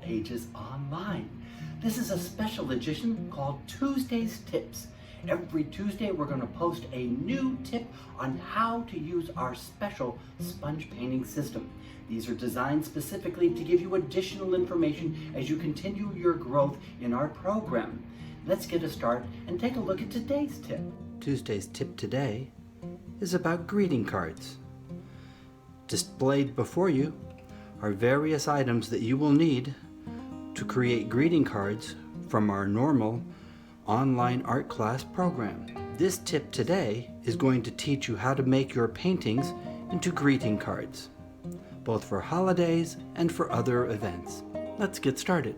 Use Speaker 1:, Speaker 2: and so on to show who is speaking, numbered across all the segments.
Speaker 1: pages online. This is a special edition called Tuesday's Tips. Every Tuesday we're going to post a new tip on how to use our special sponge painting system. These are designed specifically to give you additional information as you continue your growth in our program. Let's get a start and take a look at today's tip.
Speaker 2: Tuesday's tip today is about greeting cards. Displayed before you are various items that you will need to create greeting cards from our normal online art class program. This tip today is going to teach you how to make your paintings into greeting cards, both for holidays and for other events. Let's get started.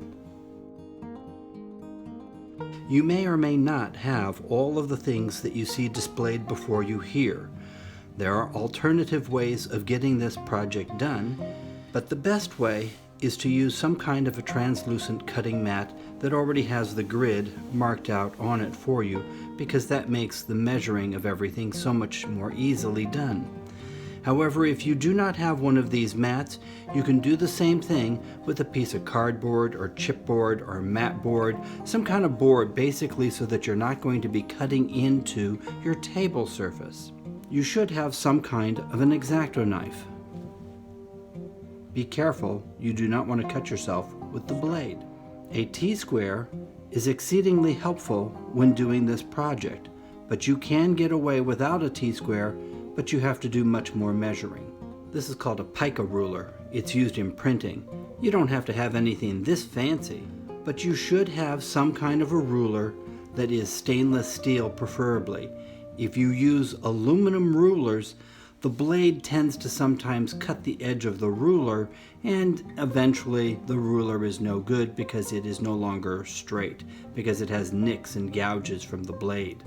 Speaker 2: You may or may not have all of the things that you see displayed before you here. There are alternative ways of getting this project done, but the best way is to use some kind of a translucent cutting mat that already has the grid marked out on it for you, because that makes the measuring of everything so much more easily done. However, if you do not have one of these mats, you can do the same thing with a piece of cardboard or chipboard or mat board, some kind of board basically so that you're not going to be cutting into your table surface. You should have some kind of an X-Acto knife. Be careful, you do not want to cut yourself with the blade. A T-square is exceedingly helpful when doing this project, but you can get away without a T-square, but you have to do much more measuring. This is called a pica ruler. It's used in printing. You don't have to have anything this fancy, but you should have some kind of a ruler that is stainless steel preferably. If you use aluminum rulers, the blade tends to sometimes cut the edge of the ruler, and eventually the ruler is no good because it is no longer straight, because it has nicks and gouges from the blade.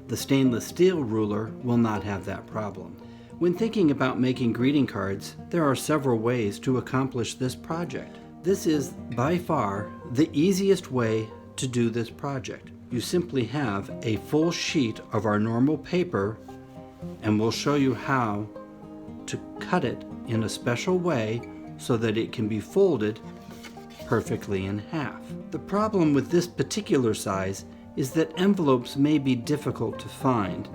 Speaker 2: The stainless steel ruler will not have that problem. When thinking about making greeting cards, there are several ways to accomplish this project. This is by far the easiest way to do this project. You simply have a full sheet of our normal paper, and we'll show you how to cut it in a special way so that it can be folded perfectly in half. The problem with this particular size is that envelopes may be difficult to find.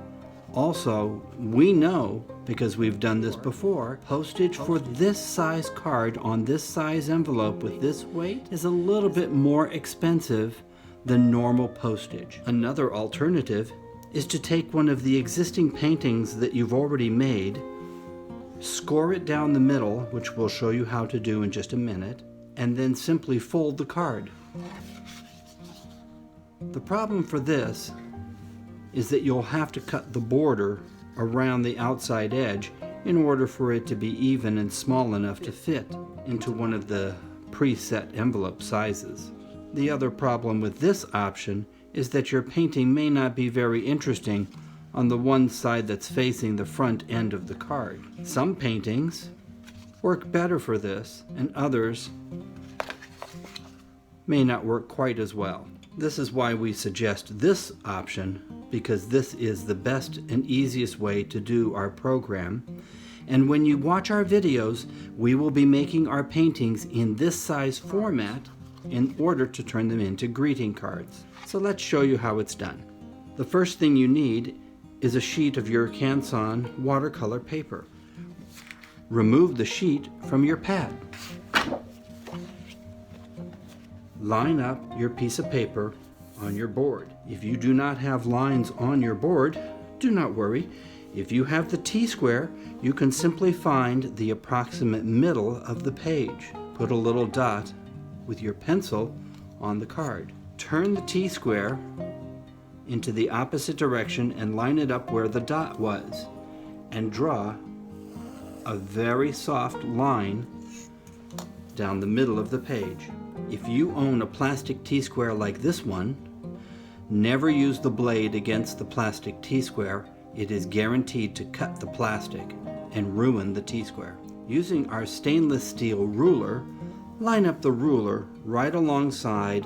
Speaker 2: Also, we know, because we've done this before, postage for this size card on this size envelope with this weight is a little bit more expensive than normal postage. Another alternative is to take one of the existing paintings that you've already made, score it down the middle, which we'll show you how to do in just a minute, and then simply fold the card. The problem for this is that you'll have to cut the border around the outside edge in order for it to be even and small enough to fit into one of the preset envelope sizes. The other problem with this option is that your painting may not be very interesting on the one side that's facing the front end of the card. Some paintings work better for this, and others may not work quite as well. This is why we suggest this option, because this is the best and easiest way to do our program. And when you watch our videos, we will be making our paintings in this size format in order to turn them into greeting cards. So let's show you how it's done. The first thing you need is a sheet of your Canson watercolor paper. Remove the sheet from your pad. Line up your piece of paper on your board. If you do not have lines on your board, do not worry. If you have the T-square, you can simply find the approximate middle of the page. Put a little dot with your pencil on the card. Turn the T-square into the opposite direction and line it up where the dot was, and draw a very soft line down the middle of the page. If you own a plastic T-square like this one, never use the blade against the plastic T-square. It is guaranteed to cut the plastic and ruin the T-square. Using our stainless steel ruler, line up the ruler right alongside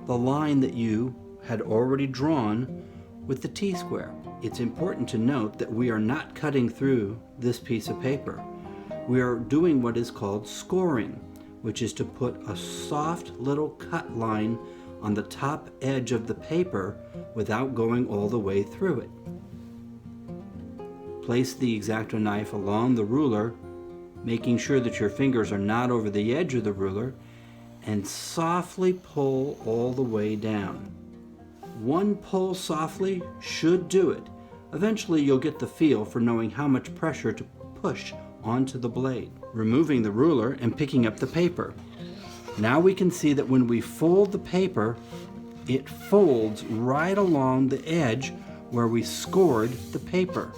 Speaker 2: the line that you had already drawn with the T-square. It's important to note that we are not cutting through this piece of paper. We are doing what is called scoring. which is to put a soft little cut line on the top edge of the paper without going all the way through it. Place the X-Acto knife along the ruler, making sure that your fingers are not over the edge of the ruler, and softly pull all the way down. One pull softly should do it. Eventually you'll get the feel for knowing how much pressure to push onto the blade. Removing the ruler and picking up the paper. Now we can see that when we fold the paper, it folds right along the edge where we scored the paper.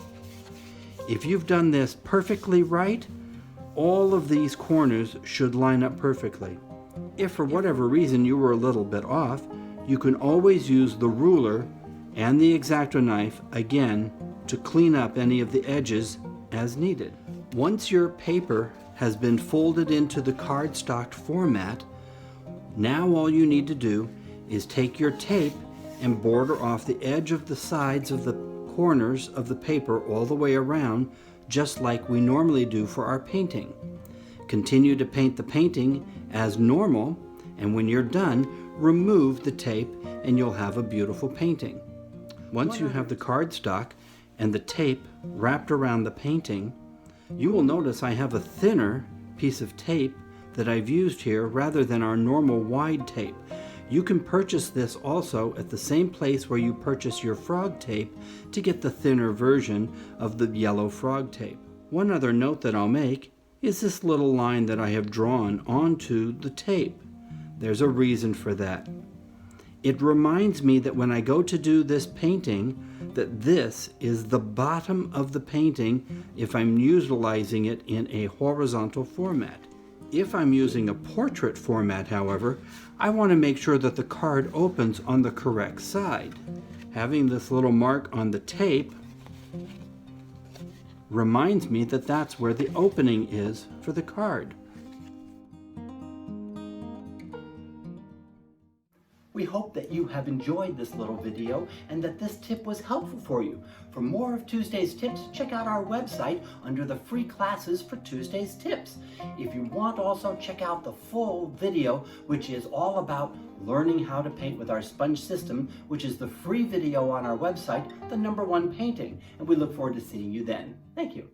Speaker 2: If you've done this perfectly right, all of these corners should line up perfectly. If for whatever reason you were a little bit off, you can always use the ruler and the X-Acto knife again to clean up any of the edges as needed. Once your paper has been folded into the cardstock format, now all you need to do is take your tape and border off the edge of the sides of the corners of the paper all the way around, just like we normally do for our painting. Continue to paint the painting as normal, and when you're done, remove the tape and you'll have a beautiful painting. Once you have the cardstock and the tape wrapped around the painting, you will notice I have a thinner piece of tape that I've used here rather than our normal wide tape. You can purchase this also at the same place where you purchase your frog tape to get the thinner version of the yellow frog tape. One other note that I'll make is this little line that I have drawn onto the tape. There's a reason for that. It reminds me that when I go to do this painting, that this is the bottom of the painting if I'm utilizing it in a horizontal format. If I'm using a portrait format, however, I want to make sure that the card opens on the correct side. Having this little mark on the tape reminds me that that's where the opening is for the card.
Speaker 1: We hope that you have enjoyed this little video and that this tip was helpful for you. For more of Tuesday's Tips, check out our website under the free classes for Tuesday's Tips. If you want, also check out the full video, which is all about learning how to paint with our sponge system, which is the free video on our website, The #1 Painting. And we look forward to seeing you then. Thank you.